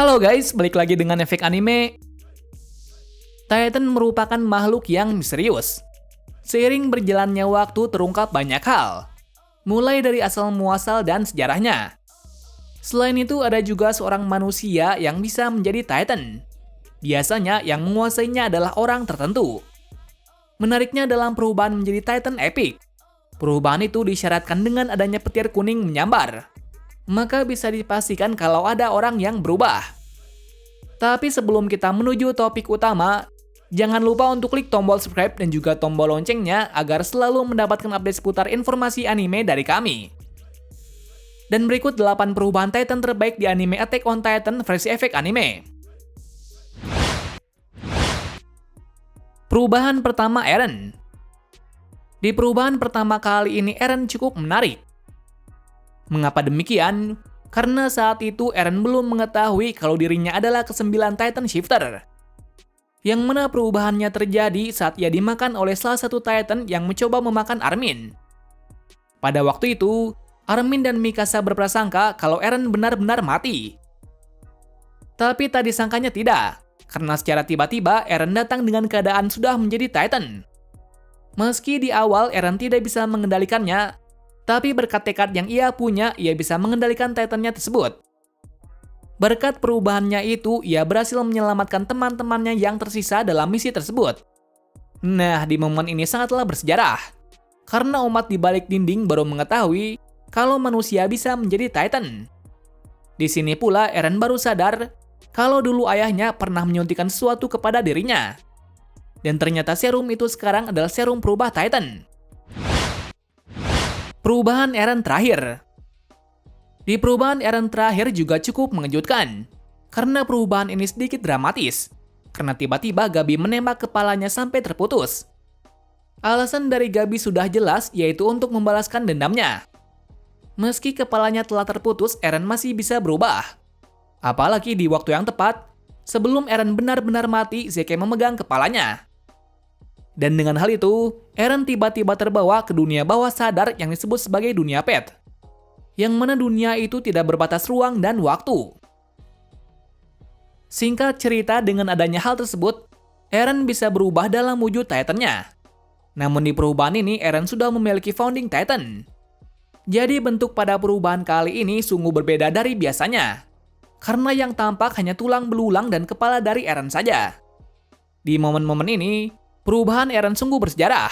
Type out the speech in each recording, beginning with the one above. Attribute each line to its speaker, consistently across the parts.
Speaker 1: Halo guys, balik lagi dengan efek anime. Titan merupakan makhluk yang misterius. Seiring berjalannya waktu terungkap banyak hal, mulai dari asal-muasal dan sejarahnya. Selain itu ada juga seorang manusia yang bisa menjadi Titan. Biasanya yang menguasainya adalah orang tertentu. Menariknya dalam perubahan menjadi Titan Epic, perubahan itu disyaratkan dengan adanya petir kuning menyambar. Maka bisa dipastikan kalau ada orang yang berubah. Tapi sebelum kita menuju topik utama, jangan lupa untuk klik tombol subscribe dan juga tombol loncengnya agar selalu mendapatkan update seputar informasi anime dari kami. Dan berikut 8 perubahan Titan terbaik di anime Attack on Titan versi efek anime. Perubahan pertama, Eren. Di perubahan pertama kali ini Eren cukup menarik. Mengapa demikian? Karena saat itu Eren belum mengetahui kalau dirinya adalah ke-9 Titan Shifter. Yang mana perubahannya terjadi saat ia dimakan oleh salah satu Titan yang mencoba memakan Armin. Pada waktu itu, Armin dan Mikasa berprasangka kalau Eren benar-benar mati. Tapi tak disangkanya tidak, karena secara tiba-tiba Eren datang dengan keadaan sudah menjadi Titan. Meski di awal Eren tidak bisa mengendalikannya, tapi berkat tekad yang ia punya, ia bisa mengendalikan Titannya tersebut. Berkat perubahannya itu, ia berhasil menyelamatkan teman-temannya yang tersisa dalam misi tersebut. Nah, di momen ini sangatlah bersejarah. Karena umat di balik dinding baru mengetahui kalau manusia bisa menjadi Titan. Di sini pula Eren baru sadar kalau dulu ayahnya pernah menyuntikkan sesuatu kepada dirinya. Dan ternyata serum itu sekarang adalah serum perubah Titan. Perubahan Eren terakhir. Di perubahan Eren terakhir juga cukup mengejutkan, karena perubahan ini sedikit dramatis, karena tiba-tiba Gabi menembak kepalanya sampai terputus. Alasan dari Gabi sudah jelas, yaitu untuk membalaskan dendamnya. Meski kepalanya telah terputus, Eren masih bisa berubah. Apalagi di waktu yang tepat, sebelum Eren benar-benar mati, Zeke memegang kepalanya. Dan dengan hal itu, Eren tiba-tiba terbawa ke dunia bawah sadar yang disebut sebagai dunia pet. Yang mana dunia itu tidak berbatas ruang dan waktu. Singkat cerita, dengan adanya hal tersebut, Eren bisa berubah dalam wujud Titannya. Namun di perubahan ini, Eren sudah memiliki Founding Titan. Jadi bentuk pada perubahan kali ini sungguh berbeda dari biasanya. Karena yang tampak hanya tulang belulang dan kepala dari Eren saja. Di momen-momen ini, perubahan Eren sungguh bersejarah,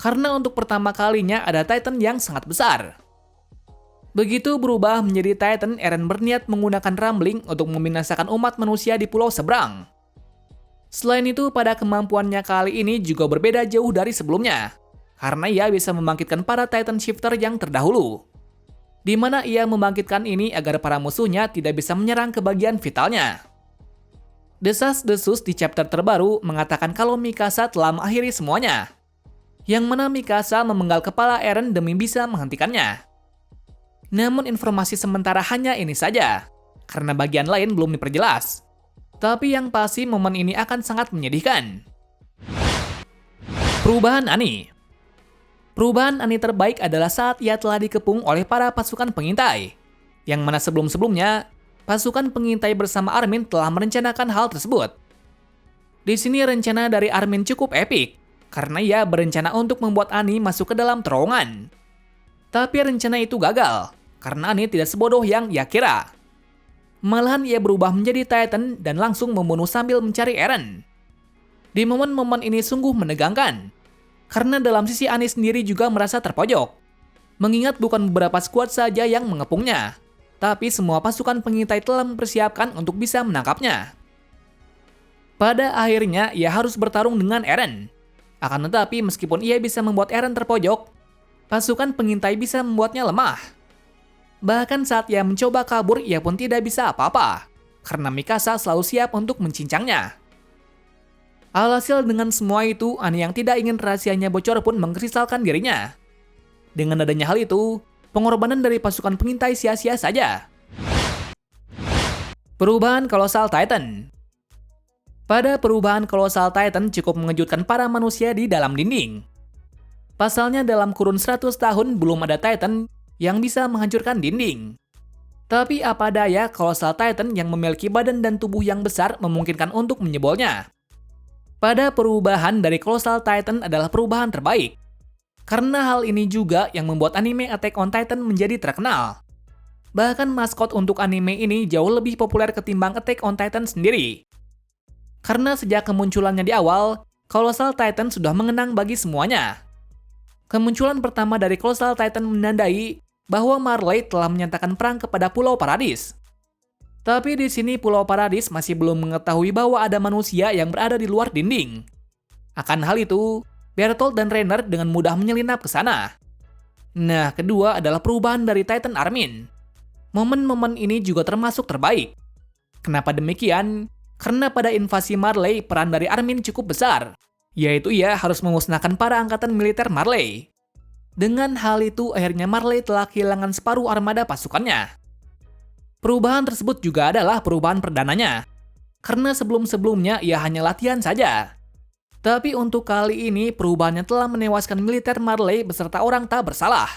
Speaker 1: karena untuk pertama kalinya ada Titan yang sangat besar. Begitu berubah menjadi Titan, Eren berniat menggunakan Rumbling untuk membinasakan umat manusia di pulau seberang. Selain itu, pada kemampuannya kali ini juga berbeda jauh dari sebelumnya, karena ia bisa membangkitkan para Titan Shifter yang terdahulu. Di mana ia membangkitkan ini agar para musuhnya tidak bisa menyerang ke bagian vitalnya. Desas-desus di chapter terbaru mengatakan kalau Mikasa telah mengakhiri semuanya. Yang mana Mikasa memenggal kepala Eren demi bisa menghentikannya. Namun informasi sementara hanya ini saja, karena bagian lain belum diperjelas. Tapi yang pasti momen ini akan sangat menyedihkan. Perubahan Annie. Perubahan Annie terbaik adalah saat ia telah dikepung oleh para pasukan pengintai. Yang mana sebelum-sebelumnya, pasukan pengintai bersama Armin telah merencanakan hal tersebut. Di sini rencana dari Armin cukup epik, karena ia berencana untuk membuat Annie masuk ke dalam terowongan. Tapi rencana itu gagal, karena Annie tidak sebodoh yang ia kira. Malahan ia berubah menjadi Titan dan langsung membunuh sambil mencari Eren. Di momen-momen ini sungguh menegangkan, karena dalam sisi Annie sendiri juga merasa terpojok. Mengingat bukan beberapa skuad saja yang mengepungnya, tapi semua pasukan pengintai telah mempersiapkan untuk bisa menangkapnya. Pada akhirnya, ia harus bertarung dengan Eren. Akan tetapi, meskipun ia bisa membuat Eren terpojok, pasukan pengintai bisa membuatnya lemah. Bahkan saat ia mencoba kabur, ia pun tidak bisa apa-apa, karena Mikasa selalu siap untuk mencincangnya. Alhasil dengan semua itu, Annie yang tidak ingin rahasianya bocor pun mengkristalkan dirinya. Dengan adanya hal itu, pengorbanan dari pasukan pengintai sia-sia saja. Perubahan Colossal Titan. Pada perubahan Colossal Titan cukup mengejutkan para manusia di dalam dinding. Pasalnya dalam kurun 100 tahun belum ada Titan yang bisa menghancurkan dinding. Tapi apa daya Colossal Titan yang memiliki badan dan tubuh yang besar memungkinkan untuk menyebolnya. Pada perubahan dari Colossal Titan adalah perubahan terbaik. Karena hal ini juga yang membuat anime Attack on Titan menjadi terkenal. Bahkan maskot untuk anime ini jauh lebih populer ketimbang Attack on Titan sendiri. Karena sejak kemunculannya di awal, Colossal Titan sudah mengenang bagi semuanya. Kemunculan pertama dari Colossal Titan menandai bahwa Marley telah menyatakan perang kepada Pulau Paradis. Tapi di sini Pulau Paradis masih belum mengetahui bahwa ada manusia yang berada di luar dinding. Akan hal itu, Bertolt dan Reiner dengan mudah menyelinap ke sana. Nah, kedua adalah perubahan dari Titan Armin. Momen-momen ini juga termasuk terbaik. Kenapa demikian? Karena pada invasi Marley, peran dari Armin cukup besar, yaitu ia harus memusnahkan para angkatan militer Marley. Dengan hal itu, akhirnya Marley telah kehilangan separuh armada pasukannya. Perubahan tersebut juga adalah perubahan perdananya, karena sebelum-sebelumnya ia hanya latihan saja. Tapi untuk kali ini, perubahannya telah menewaskan militer Marley beserta orang tak bersalah.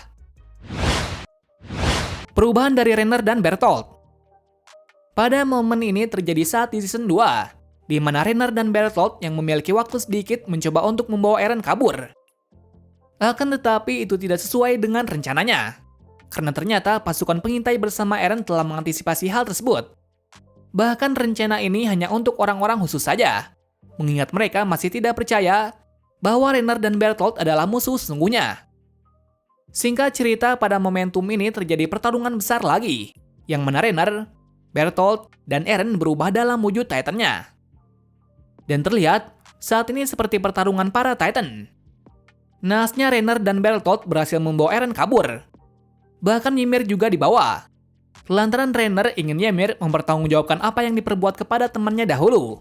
Speaker 1: Perubahan dari Reiner dan Bertolt. Pada momen ini terjadi saat di season 2, di mana Reiner dan Bertolt yang memiliki waktu sedikit mencoba untuk membawa Eren kabur. Akan tetapi itu tidak sesuai dengan rencananya, karena ternyata pasukan pengintai bersama Eren telah mengantisipasi hal tersebut. Bahkan rencana ini hanya untuk orang-orang khusus saja, mengingat mereka masih tidak percaya bahwa Reiner dan Bertolt adalah musuh sesungguhnya. Singkat cerita, pada momentum ini terjadi pertarungan besar lagi, yang mana Reiner, Bertolt, dan Eren berubah dalam wujud Titan-nya. Dan terlihat, saat ini seperti pertarungan para Titan. Naasnya Reiner dan Bertolt berhasil membawa Eren kabur. Bahkan Ymir juga dibawa. Lantaran Reiner ingin Ymir mempertanggungjawabkan apa yang diperbuat kepada temannya dahulu.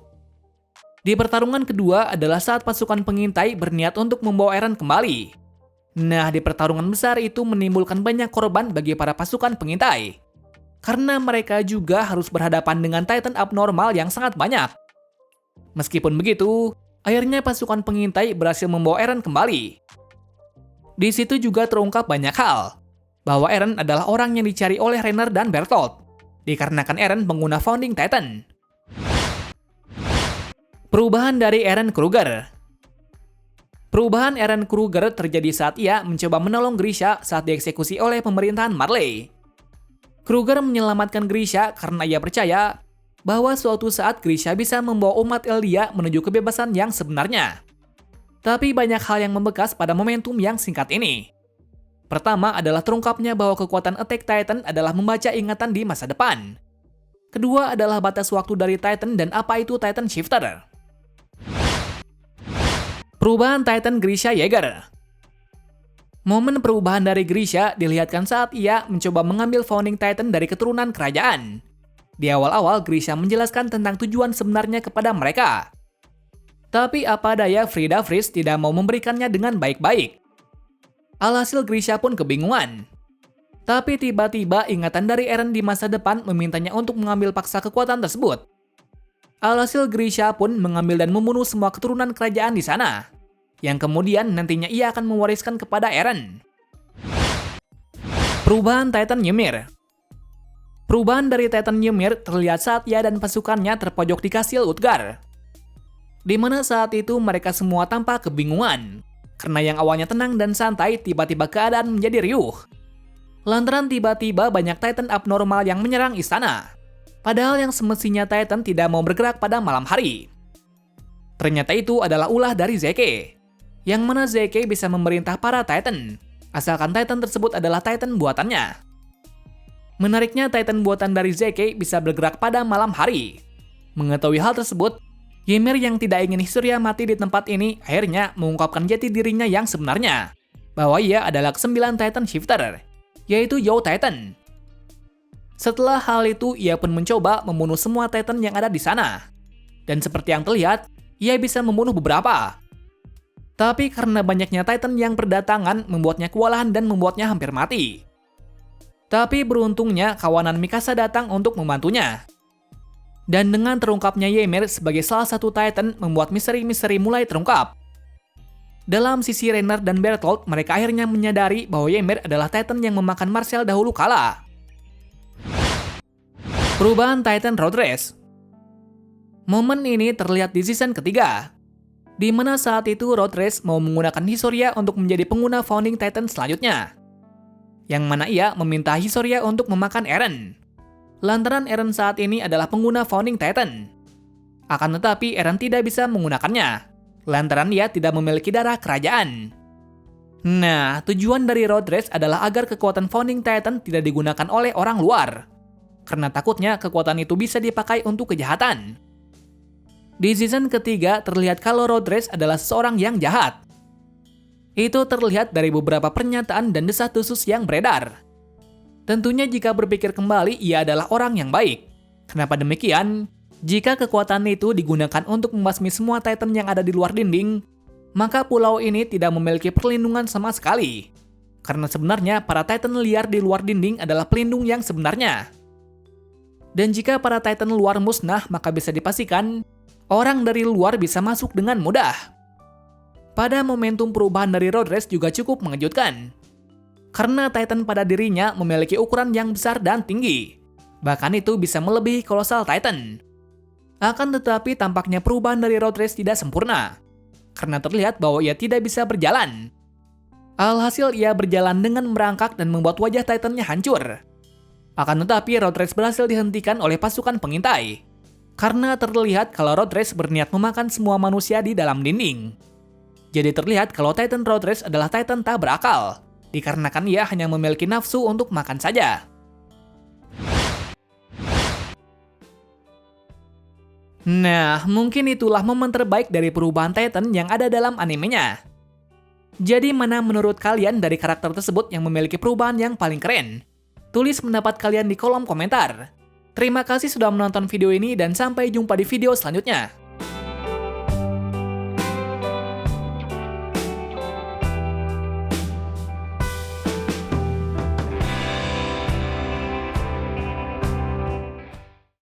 Speaker 1: Di pertarungan kedua adalah saat pasukan pengintai berniat untuk membawa Eren kembali. Nah, di pertarungan besar itu menimbulkan banyak korban bagi para pasukan pengintai. Karena mereka juga harus berhadapan dengan Titan abnormal yang sangat banyak. Meskipun begitu, akhirnya pasukan pengintai berhasil membawa Eren kembali. Di situ juga terungkap banyak hal, bahwa Eren adalah orang yang dicari oleh Reiner dan Bertolt, dikarenakan Eren pengguna Founding Titan. Perubahan dari Eren Kruger. Perubahan Eren Kruger terjadi saat ia mencoba menolong Grisha saat dieksekusi oleh pemerintahan Marley. Kruger menyelamatkan Grisha karena ia percaya bahwa suatu saat Grisha bisa membawa umat Eldia menuju kebebasan yang sebenarnya. Tapi banyak hal yang membekas pada momentum yang singkat ini. Pertama adalah terungkapnya bahwa kekuatan Attack Titan adalah membaca ingatan di masa depan. Kedua adalah batas waktu dari Titan dan apa itu Titan Shifter. Perubahan Titan Grisha Yeager. Momen perubahan dari Grisha dilihatkan saat ia mencoba mengambil Founding Titan dari keturunan kerajaan. Di awal-awal Grisha menjelaskan tentang tujuan sebenarnya kepada mereka. Tapi apa daya Frida Frisk tidak mau memberikannya dengan baik-baik. Alhasil Grisha pun kebingungan. Tapi tiba-tiba ingatan dari Eren di masa depan memintanya untuk mengambil paksa kekuatan tersebut. Alhasil Grisha pun mengambil dan membunuh semua keturunan kerajaan di sana, yang kemudian nantinya ia akan mewariskan kepada Eren. Perubahan Titan Ymir. Perubahan dari Titan Ymir terlihat saat ia dan pasukannya terpojok di kastil Utgar. Di mana saat itu mereka semua tampak kebingungan, karena yang awalnya tenang dan santai tiba-tiba keadaan menjadi riuh. Lantaran tiba-tiba banyak Titan abnormal yang menyerang istana, padahal yang semestinya Titan tidak mau bergerak pada malam hari. Ternyata itu adalah ulah dari Zeke, yang mana Zeke bisa memerintah para Titan, asalkan Titan tersebut adalah Titan buatannya. Menariknya Titan buatan dari Zeke bisa bergerak pada malam hari. Mengetahui hal tersebut, Ymir yang tidak ingin Historia mati di tempat ini akhirnya mengungkapkan jati dirinya yang sebenarnya, bahwa ia adalah ke-9 Titan Shifter, yaitu Young Titan. Setelah hal itu, ia pun mencoba membunuh semua Titan yang ada di sana. Dan seperti yang terlihat, ia bisa membunuh beberapa. Tapi karena banyaknya Titan yang berdatangan membuatnya kewalahan dan membuatnya hampir mati. Tapi beruntungnya kawanan Mikasa datang untuk membantunya. Dan dengan terungkapnya Ymir sebagai salah satu Titan membuat misteri-misteri mulai terungkap. Dalam sisi Reiner dan Bertolt, mereka akhirnya menyadari bahwa Ymir adalah Titan yang memakan Marcel dahulu kala. Perubahan Titan Road Race. Momen ini terlihat di season ketiga, di mana saat itu Road Race mau menggunakan Hisoria untuk menjadi pengguna Founding Titan selanjutnya. Yang mana ia meminta Hisoria untuk memakan Eren. Lantaran Eren saat ini adalah pengguna Founding Titan. Akan tetapi Eren tidak bisa menggunakannya, lantaran ia tidak memiliki darah kerajaan. Nah, tujuan dari Road Race adalah agar kekuatan Founding Titan tidak digunakan oleh orang luar. Karena takutnya kekuatan itu bisa dipakai untuk kejahatan. Di season ketiga terlihat kalau Road Race adalah seseorang yang jahat. Itu terlihat dari beberapa pernyataan dan desas-desus yang beredar. Tentunya jika berpikir kembali ia adalah orang yang baik. Kenapa demikian? Jika kekuatan itu digunakan untuk membasmi semua Titan yang ada di luar dinding, maka pulau ini tidak memiliki perlindungan sama sekali. Karena sebenarnya para Titan liar di luar dinding adalah pelindung yang sebenarnya. Dan jika para Titan luar musnah, maka bisa dipastikan orang dari luar bisa masuk dengan mudah. Pada momentum perubahan dari Road Race juga cukup mengejutkan. Karena Titan pada dirinya memiliki ukuran yang besar dan tinggi. Bahkan itu bisa melebihi Colossal Titan. Akan tetapi tampaknya perubahan dari Road Race tidak sempurna. Karena terlihat bahwa ia tidak bisa berjalan. Alhasil ia berjalan dengan merangkak dan membuat wajah Titannya hancur. Akan tetapi Road Race berhasil dihentikan oleh pasukan pengintai. Karena terlihat kalau Road Race berniat memakan semua manusia di dalam dinding. Jadi terlihat kalau Titan Road Race adalah Titan tak berakal, dikarenakan ia hanya memiliki nafsu untuk makan saja. Nah, mungkin itulah momen terbaik dari perubahan Titan yang ada dalam animenya. Jadi mana menurut kalian dari karakter tersebut yang memiliki perubahan yang paling keren? Tulis pendapat kalian di kolom komentar. Terima kasih sudah menonton video ini dan sampai jumpa di video selanjutnya.